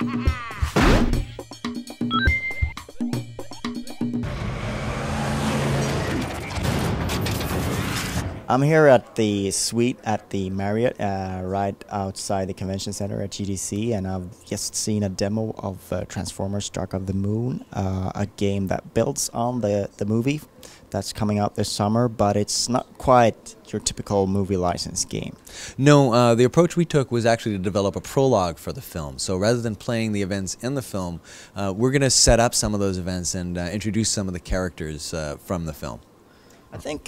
I'm here at the suite at the Marriott, right outside the convention center at GDC, and I've just seen a demo of Transformers: Dark of the Moon, a game that builds on the movie that's coming out this summer, but it's not quite your typical movie license game. No, the approach we took was actually to develop a prologue for the film. So rather than playing the events in the film, we're going to set up some of those events and introduce some of the characters from the film. I think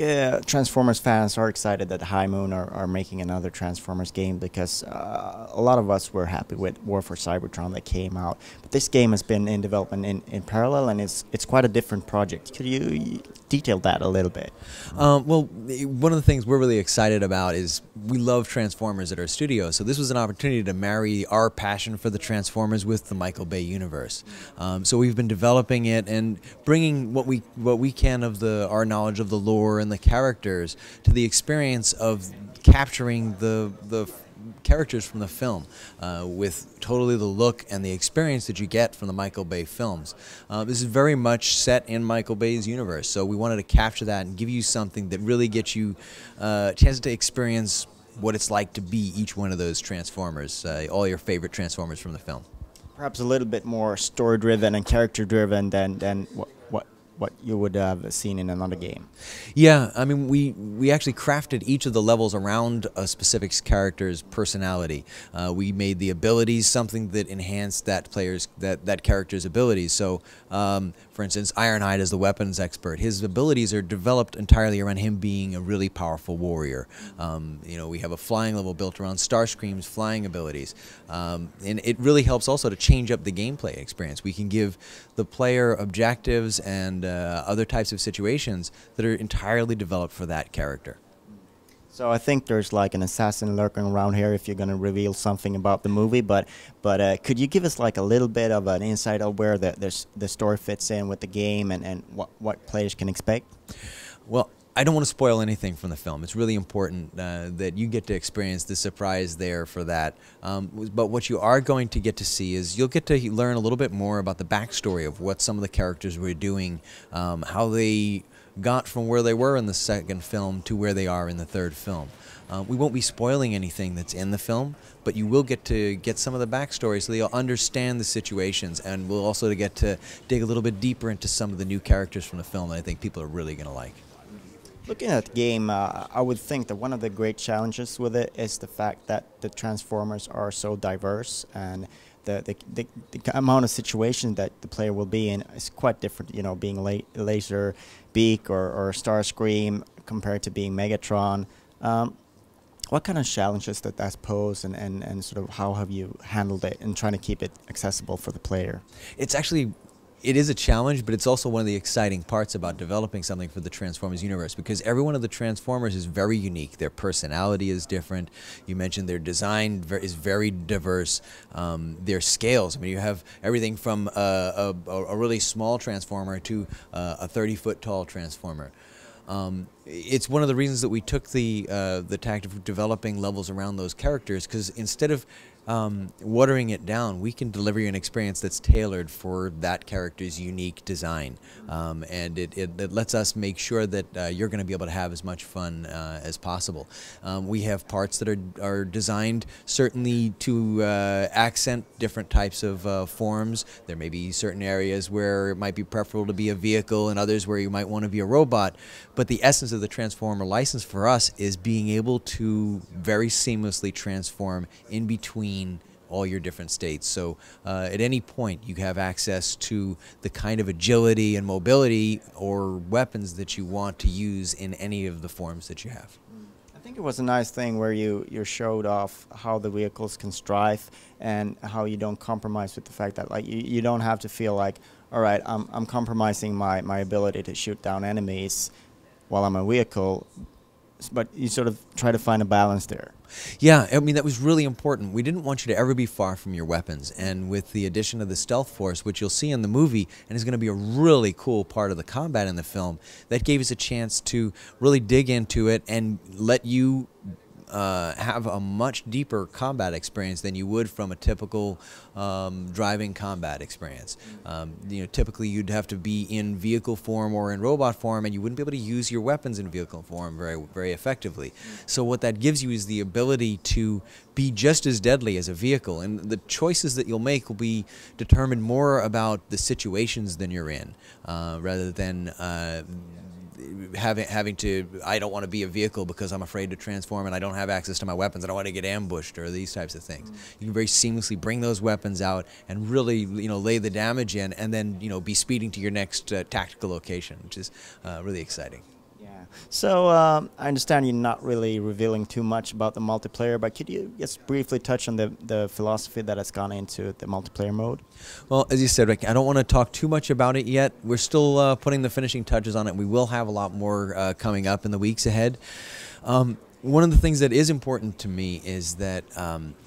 Transformers fans are excited that High Moon are making another Transformers game, because a lot of us were happy with War for Cybertron that came out. But this game has been in development in parallel, and it's quite a different project. Could you detail that a little bit? Well, one of the things we're really excited about is we love Transformers at our studio, so this was an opportunity to marry our passion for the Transformers with the Michael Bay universe. So we've been developing it and bringing what we can of our knowledge of the lore and the characters to the experience of capturing the characters from the film with totally the look and the experience that you get from the Michael Bay films. This is very much set in Michael Bay's universe, so we wanted to capture that and give you something that really gets you a chance to experience what it's like to be each one of those Transformers, all your favorite Transformers from the film. Perhaps a little bit more story-driven and character-driven than what you would have seen in another game. Yeah, I mean, we actually crafted each of the levels around a specific character's personality. We made the abilities something that enhanced that character's abilities. So, for instance, Ironhide is the weapons expert. His abilities are developed entirely around him being a really powerful warrior. You know, we have a flying level built around Starscream's flying abilities, and it really helps also to change up the gameplay experience. We can give the player objectives and other types of situations that are entirely developed for that character. So I think there's like an assassin lurking around here if you're going to reveal something about the movie, but could you give us like a little bit of an insight of where the story fits in with the game and what players can expect? Well, I don't want to spoil anything from the film. It's really important that you get to experience the surprise there for that. But what you are going to get to see is you'll get to learn a little bit more about the backstory of what some of the characters were doing, how they got from where they were in the second film to where they are in the third film. We won't be spoiling anything that's in the film, but you will get to get some of the backstory so that you'll understand the situations, and we'll also get to dig a little bit deeper into some of the new characters from the film that I think people are really going to like. Looking at the game, I would think that one of the great challenges with it is the fact that the Transformers are so diverse, and the amount of situations that the player will be in is quite different. You know, being Laser Beak or Starscream compared to being Megatron. What kind of challenges does that pose, and sort of how have you handled it in trying to keep it accessible for the player? It is a challenge, but it's also one of the exciting parts about developing something for the Transformers universe, because every one of the Transformers is very unique. Their personality is different. You mentioned their design is very diverse. Their scales, I mean, you have everything from a really small Transformer to a 30-foot tall Transformer. It's one of the reasons that we took the tact of developing levels around those characters, because instead of watering it down, we can deliver you an experience that's tailored for that character's unique design, and it lets us make sure that you're going to be able to have as much fun as possible. We have parts that are designed certainly to accent different types of forms. There may be certain areas where it might be preferable to be a vehicle, and others where you might want to be a robot, but the essence of the Transformer license for us is being able to very seamlessly transform in between all your different states. So at any point you have access to the kind of agility and mobility or weapons that you want to use in any of the forms that you have. I think it was a nice thing where you showed off how the vehicles can strive and how you don't compromise with the fact that like you don't have to feel like, all right, I'm compromising my ability to shoot down enemies while I'm a vehicle, but you sort of try to find a balance there. Yeah, I mean, that was really important. We didn't want you to ever be far from your weapons, and with the addition of the Stealth Force, which you'll see in the movie, and is going to be a really cool part of the combat in the film, that gave us a chance to really dig into it and let you have a much deeper combat experience than you would from a typical driving combat experience. Typically you'd have to be in vehicle form or in robot form, and you wouldn't be able to use your weapons in vehicle form very effectively. So what that gives you is the ability to be just as deadly as a vehicle, and the choices that you'll make will be determined more about the situations than you're in, rather than having to, I don't want to be a vehicle because I'm afraid to transform and I don't have access to my weapons. I don't want to get ambushed or these types of things. You can very seamlessly bring those weapons out and really, lay the damage in, and then, be speeding to your next tactical location, which is really exciting. Yeah. So I understand you're not really revealing too much about the multiplayer, but could you just briefly touch on the philosophy that has gone into the multiplayer mode? Well, as you said, Rick, I don't want to talk too much about it yet. We're still putting the finishing touches on it. We will have a lot more coming up in the weeks ahead. One of the things that is important to me is that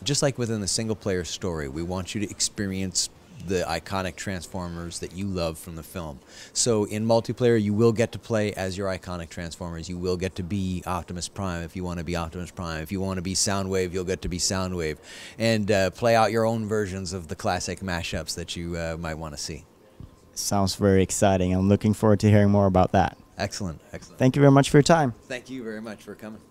just like within the single-player story, we want you to experience the iconic Transformers that you love from the film. So in multiplayer, you will get to play as your iconic Transformers. You will get to be Optimus Prime if you want to be Optimus Prime. If you want to be Soundwave, you'll get to be Soundwave. And play out your own versions of the classic mashups that you might want to see. Sounds very exciting. I'm looking forward to hearing more about that. Excellent, excellent. Thank you very much for your time. Thank you very much for coming.